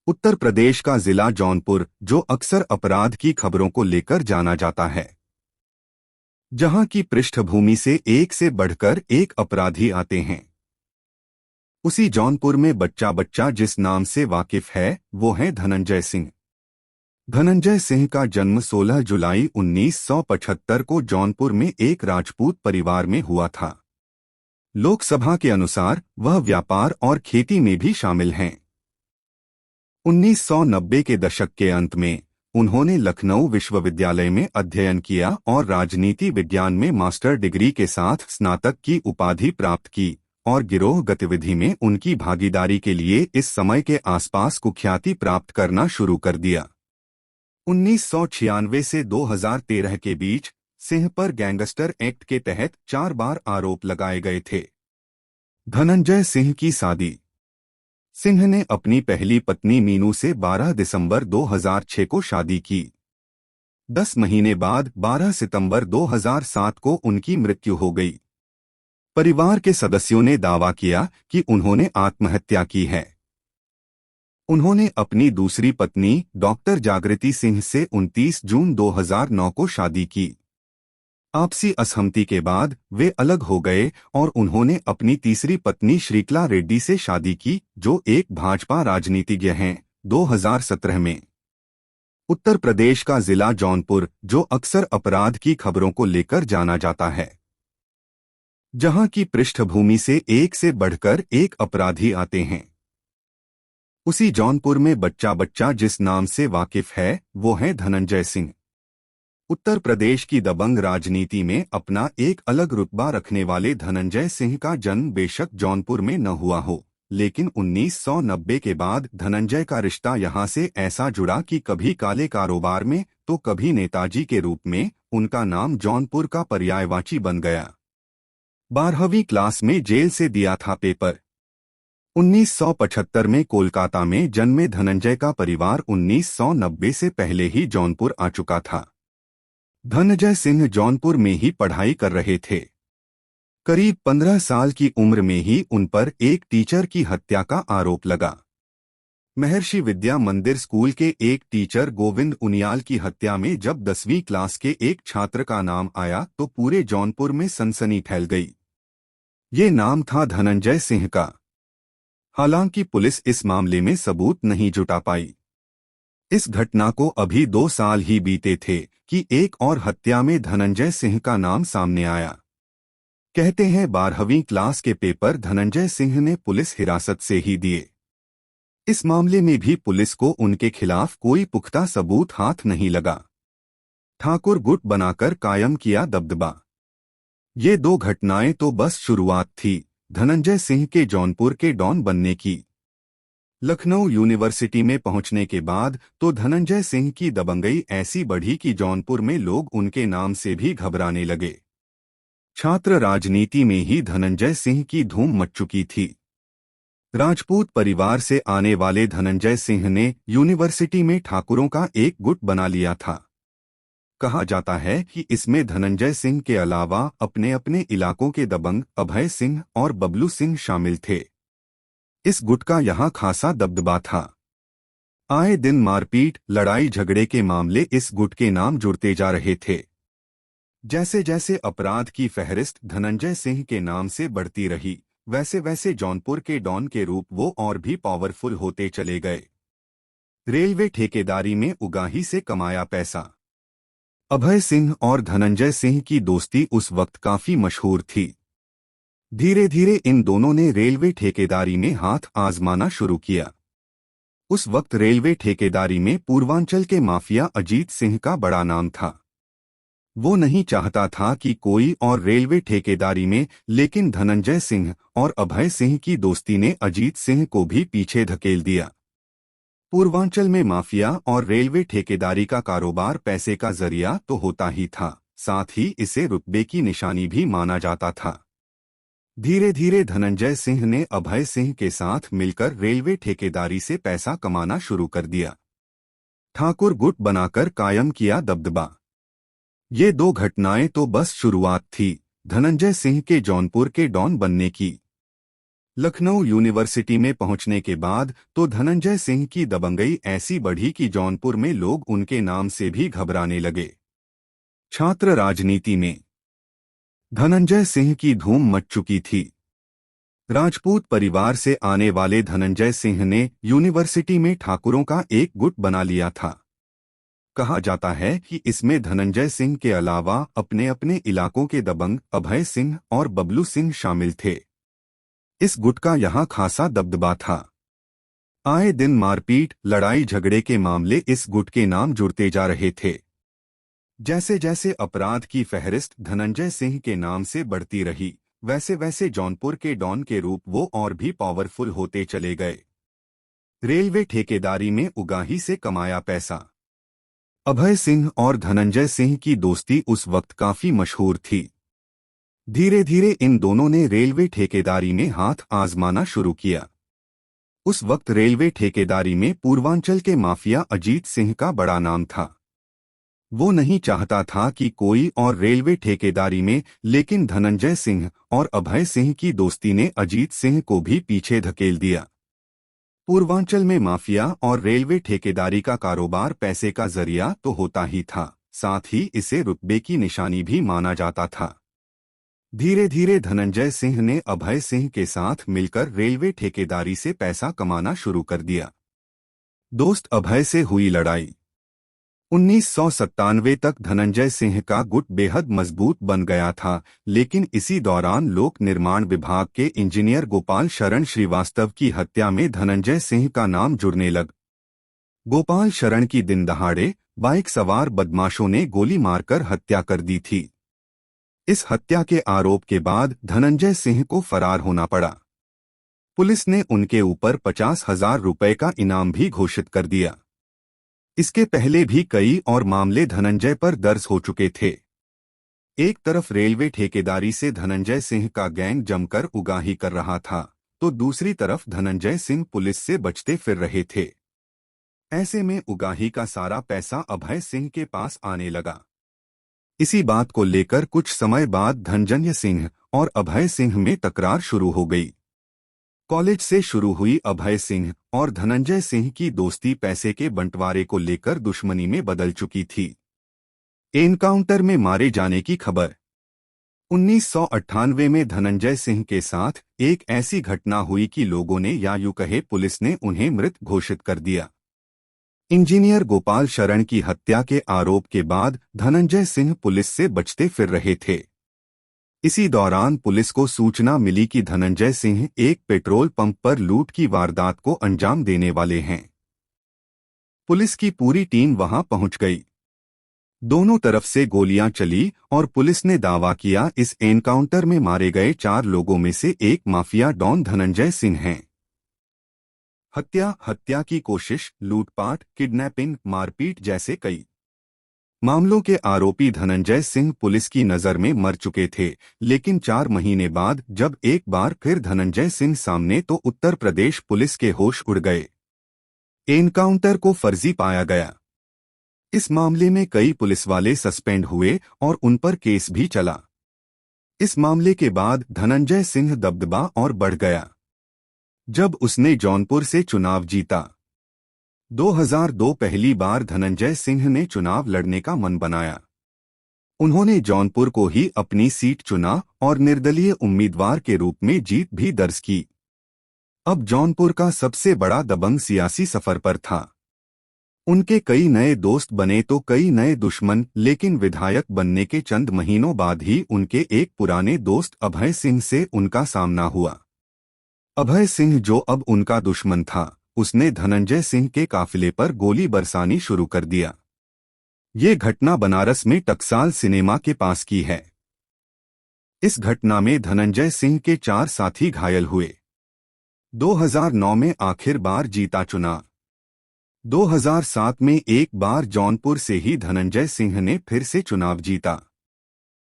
उत्तर प्रदेश का जिला जौनपुर, जो अक्सर अपराध की खबरों को लेकर जाना जाता है, जहां की पृष्ठभूमि से एक से बढ़कर एक अपराधी आते हैं। उसी जौनपुर में बच्चा बच्चा जिस नाम से वाकिफ है, वो है धनंजय सिंह। धनंजय सिंह का जन्म 16 जुलाई 1975 को जौनपुर में एक राजपूत परिवार में हुआ था। लोकसभा के अनुसार वह व्यापार और खेती में भी शामिल हैं। 1990 के दशक के अंत में उन्होंने लखनऊ विश्वविद्यालय में अध्ययन किया और राजनीति विज्ञान में मास्टर डिग्री के साथ स्नातक की उपाधि प्राप्त की और गिरोह गतिविधि में उनकी भागीदारी के लिए इस समय के आसपास कुख्याति प्राप्त करना शुरू कर दिया। 1996 से 2013 के बीच सिंह पर गैंगस्टर एक्ट के तहत 4 बार आरोप लगाए गए थे। धनंजय सिंह की शादी। सिंह ने अपनी पहली पत्नी मीनू से 12 दिसंबर 2006 को शादी की। 10 महीने बाद 12 सितंबर 2007 को उनकी मृत्यु हो गई। परिवार के सदस्यों ने दावा किया कि उन्होंने आत्महत्या की है। उन्होंने अपनी दूसरी पत्नी डॉक्टर जागृति सिंह से 29 जून 2009 को शादी की। आपसी असहमति के बाद वे अलग हो गए और उन्होंने अपनी तीसरी पत्नी श्रीकला रेड्डी से शादी की, जो एक भाजपा राजनीतिज्ञ हैं। 2017 में उत्तर प्रदेश का जिला जौनपुर, जो अक्सर अपराध की खबरों को लेकर जाना जाता है, जहां की पृष्ठभूमि से एक से बढ़कर एक अपराधी आते हैं। उसी जौनपुर में बच्चा बच्चा जिस नाम से वाकिफ है, वो है धनंजय सिंह। उत्तर प्रदेश की दबंग राजनीति में अपना एक अलग रुतबा रखने वाले धनंजय सिंह का जन्म बेशक जौनपुर में न हुआ हो, लेकिन 1990 के बाद धनंजय का रिश्ता यहां से ऐसा जुड़ा कि कभी काले कारोबार में तो कभी नेताजी के रूप में उनका नाम जौनपुर का पर्यायवाची बन गया। 12वीं क्लास में जेल से दिया था पेपर। 1975 में कोलकाता में जन्मे धनंजय का परिवार 1990 से पहले ही जौनपुर आ चुका था। धनंजय सिंह जौनपुर में ही पढ़ाई कर रहे थे। करीब 15 साल की उम्र में ही उन पर एक टीचर की हत्या का आरोप लगा। महर्षि विद्या मंदिर स्कूल के एक टीचर गोविंद उनियाल की हत्या में जब 10वीं क्लास के एक छात्र का नाम आया तो पूरे जौनपुर में सनसनी फैल गई। ये नाम था धनंजय सिंह का। हालांकि पुलिस इस मामले में सबूत नहीं जुटा पाई। इस घटना को अभी 2 साल ही बीते थे कि एक और हत्या में धनंजय सिंह का नाम सामने आया। कहते हैं 12वीं क्लास के पेपर धनंजय सिंह ने पुलिस हिरासत से ही दिए। इस मामले में भी पुलिस को उनके खिलाफ कोई पुख्ता सबूत हाथ नहीं लगा। ठाकुर गुट बनाकर कायम किया दबदबा। ये 2 घटनाएं तो बस शुरुआत थी धनंजय सिंह के जौनपुर के डॉन बनने की। लखनऊ यूनिवर्सिटी में पहुंचने के बाद तो धनंजय सिंह की दबंगई ऐसी बढ़ी कि जौनपुर में लोग उनके नाम से भी घबराने लगे। छात्र राजनीति में ही धनंजय सिंह की धूम मच चुकी थी। राजपूत परिवार से आने वाले धनंजय सिंह ने यूनिवर्सिटी में ठाकुरों का एक गुट बना लिया था। कहा जाता है कि इसमें धनंजय सिंह के अलावा अपने अपने इलाकों के दबंग अभय सिंह और बबलू सिंह शामिल थे। इस गुट का यहाँ खासा दबदबा था। आए दिन मारपीट लड़ाई झगड़े के मामले इस गुट के नाम जुड़ते जा रहे थे। जैसे जैसे अपराध की फहरिस्त धनंजय सिंह के नाम से बढ़ती रही, वैसे वैसे जौनपुर के डॉन के रूप वो और भी पावरफुल होते चले गए। रेलवे ठेकेदारी में उगाही से कमाया पैसा। अभय सिंह और धनंजय सिंह की दोस्ती उस वक्त काफी मशहूर थी। धीरे धीरे इन दोनों ने रेलवे ठेकेदारी में हाथ आजमाना शुरू किया। उस वक्त रेलवे ठेकेदारी में पूर्वांचल के माफिया अजीत सिंह का बड़ा नाम था। वो नहीं चाहता था कि कोई और रेलवे ठेकेदारी में, लेकिन धनंजय सिंह और अभय सिंह की दोस्ती ने अजीत सिंह को भी पीछे धकेल दिया। पूर्वांचल में माफिया और रेलवे ठेकेदारी का कारोबार पैसे का जरिया तो होता ही था, साथ ही इसे रुतबे की निशानी भी माना जाता था। धीरे धीरे धनंजय सिंह ने अभय सिंह के साथ मिलकर रेलवे ठेकेदारी से पैसा कमाना शुरू कर दिया। ठाकुर गुट बनाकर कायम किया दबदबा। ये 2 घटनाएं तो बस शुरुआत थी धनंजय सिंह के जौनपुर के डॉन बनने की। लखनऊ यूनिवर्सिटी में पहुंचने के बाद तो धनंजय सिंह की दबंगई ऐसी बढ़ी कि जौनपुर में लोग उनके नाम से भी घबराने लगे। छात्र राजनीति में धनंजय सिंह की धूम मच चुकी थी। राजपूत परिवार से आने वाले धनंजय सिंह ने यूनिवर्सिटी में ठाकुरों का एक गुट बना लिया था। कहा जाता है कि इसमें धनंजय सिंह के अलावा अपने अपने इलाकों के दबंग अभय सिंह और बबलू सिंह शामिल थे। इस गुट का यहाँ खासा दबदबा था। आए दिन मारपीट लड़ाई झगड़े के मामले इस गुट के नाम जुड़ते जा रहे थे। जैसे जैसे अपराध की फहरिस्त धनंजय सिंह के नाम से बढ़ती रही, वैसे वैसे जौनपुर के डॉन के रूप वो और भी पावरफुल होते चले गए। रेलवे ठेकेदारी में उगाही से कमाया पैसा। अभय सिंह और धनंजय सिंह की दोस्ती उस वक्त काफी मशहूर थी। धीरे धीरे इन दोनों ने रेलवे ठेकेदारी में हाथ आजमाना शुरू किया। उस वक्त रेलवे ठेकेदारी में पूर्वांचल के माफिया अजीत सिंह का बड़ा नाम था। वो नहीं चाहता था कि कोई और रेलवे ठेकेदारी में, लेकिन धनंजय सिंह और अभय सिंह की दोस्ती ने अजीत सिंह को भी पीछे धकेल दिया। पूर्वांचल में माफिया और रेलवे ठेकेदारी का कारोबार पैसे का जरिया तो होता ही था, साथ ही इसे रुतबे की निशानी भी माना जाता था। धीरे धीरे धनंजय सिंह ने अभय सिंह के साथ मिलकर रेलवे ठेकेदारी से पैसा कमाना शुरू कर दिया। दोस्त अभय से हुई लड़ाई। 1997 तक धनंजय सिंह का गुट बेहद मजबूत बन गया था, लेकिन इसी दौरान लोक निर्माण विभाग के इंजीनियर गोपाल शरण श्रीवास्तव की हत्या में धनंजय सिंह का नाम जुड़ने लग। गोपाल शरण की दिन दहाड़े बाइक सवार बदमाशों ने गोली मारकर हत्या कर दी थी। इस हत्या के आरोप के बाद धनंजय सिंह को फरार होना पड़ा। पुलिस ने उनके ऊपर 50,000 रुपए का इनाम भी घोषित कर दिया। इसके पहले भी कई और मामले धनंजय पर दर्ज हो चुके थे। एक तरफ रेलवे ठेकेदारी से धनंजय सिंह का गैंग जमकर उगाही कर रहा था, तो दूसरी तरफ धनंजय सिंह पुलिस से बचते फिर रहे थे। ऐसे में उगाही का सारा पैसा अभय सिंह के पास आने लगा। इसी बात को लेकर कुछ समय बाद धनंजय सिंह और अभय सिंह में तकरार शुरू हो गई। कॉलेज से शुरू हुई अभय सिंह और धनंजय सिंह की दोस्ती पैसे के बंटवारे को लेकर दुश्मनी में बदल चुकी थी। एनकाउंटर में मारे जाने की खबर। 1998 में धनंजय सिंह के साथ एक ऐसी घटना हुई कि लोगों ने या यूं कहे पुलिस ने उन्हें मृत घोषित कर दिया। इंजीनियर गोपाल शरण की हत्या के आरोप के बाद धनंजय सिंह पुलिस से बचते फिर रहे थे। इसी दौरान पुलिस को सूचना मिली कि धनंजय सिंह एक पेट्रोल पंप पर लूट की वारदात को अंजाम देने वाले हैं। पुलिस की पूरी टीम वहां पहुंच गई। दोनों तरफ से गोलियां चली और पुलिस ने दावा किया इस एनकाउंटर में मारे गए 4 लोगों में से एक माफिया डॉन धनंजय सिंह हैं। हत्या की कोशिश, लूटपाट, किडनैपिंग, मारपीट जैसे कई मामलों के आरोपी धनंजय सिंह पुलिस की नजर में मर चुके थे, लेकिन 4 महीने बाद जब एक बार फिर धनंजय सिंह सामने तो उत्तर प्रदेश पुलिस के होश उड़ गए। एनकाउंटर को फर्जी पाया गया। इस मामले में कई पुलिस वाले सस्पेंड हुए और उन पर केस भी चला। इस मामले के बाद धनंजय सिंह दबदबा और बढ़ गया जब उसने जौनपुर से चुनाव जीता। 2002 पहली बार धनंजय सिंह ने चुनाव लड़ने का मन बनाया। उन्होंने जौनपुर को ही अपनी सीट चुना और निर्दलीय उम्मीदवार के रूप में जीत भी दर्ज की। अब जौनपुर का सबसे बड़ा दबंग सियासी सफर पर था। उनके कई नए दोस्त बने तो कई नए दुश्मन, लेकिन विधायक बनने के चंद महीनों बाद ही उनके एक पुराने दोस्त अभय सिंह से उनका सामना हुआ। अभय सिंह जो अब उनका दुश्मन था, उसने धनंजय सिंह के काफिले पर गोली बरसानी शुरू कर दिया। ये घटना बनारस में टकसाल सिनेमा के पास की है। इस घटना में धनंजय सिंह के 4 साथी घायल हुए। 2009 में आखिर बार जीता चुनाव। 2007 में एक बार जौनपुर से ही धनंजय सिंह ने फिर से चुनाव जीता।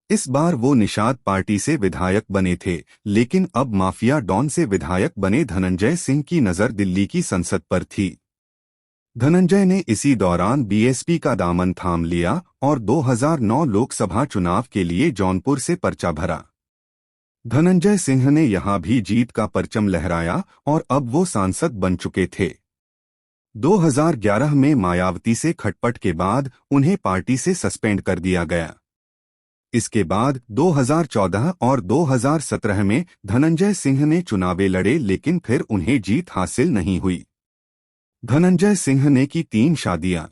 इस बार वो निषाद पार्टी से विधायक बने थे, लेकिन अब माफिया डॉन से विधायक बने धनंजय सिंह की नजर दिल्ली की संसद पर थी। धनंजय ने इसी दौरान बीएसपी का दामन थाम लिया और 2009 लोकसभा चुनाव के लिए जौनपुर से पर्चा भरा। धनंजय सिंह ने यहां भी जीत का परचम लहराया और अब वो सांसद बन चुके थे। 2011 में मायावती से खटपट के बाद उन्हें पार्टी से सस्पेंड कर दिया गया। इसके बाद 2014 और 2017 में धनंजय सिंह ने चुनाव लड़े, लेकिन फिर उन्हें जीत हासिल नहीं हुई। धनंजय सिंह ने की 3 शादियां।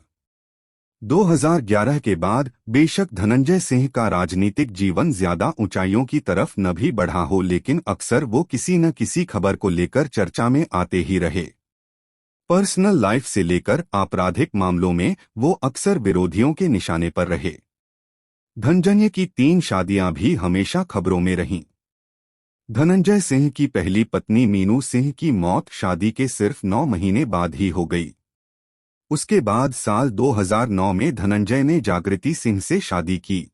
2011 के बाद बेशक धनंजय सिंह का राजनीतिक जीवन ज्यादा ऊंचाइयों की तरफ न भी बढ़ा हो, लेकिन अक्सर वो किसी न किसी खबर को लेकर चर्चा में आते ही रहे। पर्सनल लाइफ से लेकर आपराधिक मामलों में वो अक्सर विरोधियों के निशाने पर रहे। धनंजय की 3 शादियां भी हमेशा खबरों में रहीं। धनंजय सिंह की पहली पत्नी मीनू सिंह की मौत शादी के सिर्फ 9 महीने बाद ही हो गई। उसके बाद साल 2009 में धनंजय ने जागृति सिंह से शादी की।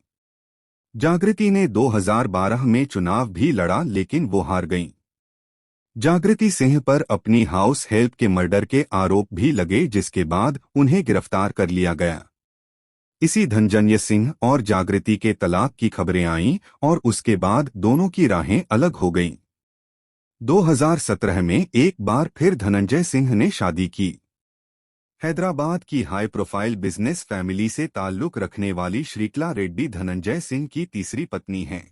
जागृति ने 2012 में चुनाव भी लड़ा, लेकिन वो हार गईं। जागृति सिंह पर अपनी हाउस हेल्प के मर्डर के आरोप भी लगे, जिसके बाद उन्हें गिरफ्तार कर लिया गया। इसी धनंजय सिंह और जागृति के तलाक की खबरें आईं और उसके बाद दोनों की राहें अलग हो गईं। 2017 में एक बार फिर धनंजय सिंह ने शादी की। हैदराबाद की हाई प्रोफाइल बिजनेस फैमिली से ताल्लुक रखने वाली श्रीकला रेड्डी धनंजय सिंह की तीसरी पत्नी हैं।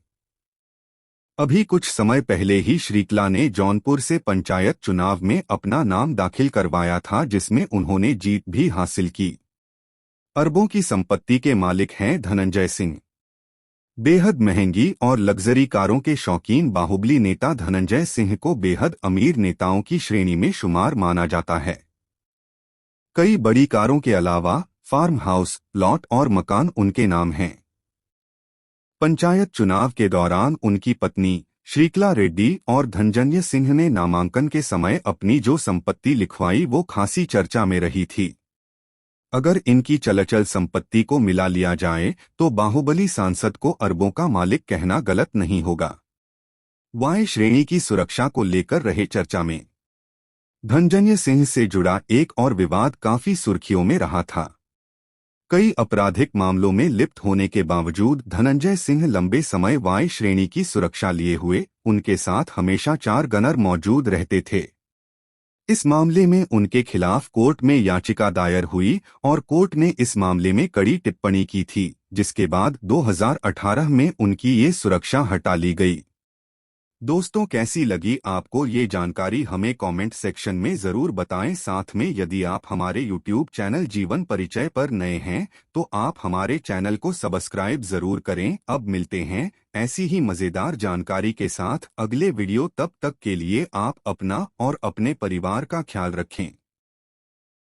अभी कुछ समय पहले ही श्रीकला ने जौनपुर से पंचायत चुनाव में अपना नाम दाखिल करवाया था, जिसमें उन्होंने जीत भी हासिल की। अरबों की संपत्ति के मालिक हैं धनंजय सिंह। बेहद महंगी और लग्जरी कारों के शौकीन बाहुबली नेता धनंजय सिंह को बेहद अमीर नेताओं की श्रेणी में शुमार माना जाता है। कई बड़ी कारों के अलावा फार्म हाउस, प्लॉट और मकान उनके नाम हैं। पंचायत चुनाव के दौरान उनकी पत्नी श्रीकला रेड्डी और धनंजय सिंह ने नामांकन के समय अपनी जो संपत्ति लिखवाई वो खासी चर्चा में रही थी। अगर इनकी चलचल संपत्ति को मिला लिया जाए तो बाहुबली सांसद को अरबों का मालिक कहना गलत नहीं होगा। वाई श्रेणी की सुरक्षा को लेकर रहे चर्चा में धनंजय सिंह से जुड़ा एक और विवाद काफी सुर्खियों में रहा था। कई आपराधिक मामलों में लिप्त होने के बावजूद धनंजय सिंह लंबे समय वाई श्रेणी की सुरक्षा लिए हुए उनके साथ हमेशा 4 गनर मौजूद रहते थे। इस मामले में उनके खिलाफ कोर्ट में याचिका दायर हुई और कोर्ट ने इस मामले में कड़ी टिप्पणी की थी, जिसके बाद 2018 में उनकी ये सुरक्षा हटा ली गई। दोस्तों, कैसी लगी आपको ये जानकारी हमें कमेंट सेक्शन में ज़रूर बताएं। साथ में यदि आप हमारे YouTube चैनल जीवन परिचय पर नए हैं तो आप हमारे चैनल को सब्सक्राइब ज़रूर करें। अब मिलते हैं ऐसी ही मज़ेदार जानकारी के साथ अगले वीडियो। तब तक के लिए आप अपना और अपने परिवार का ख्याल रखें।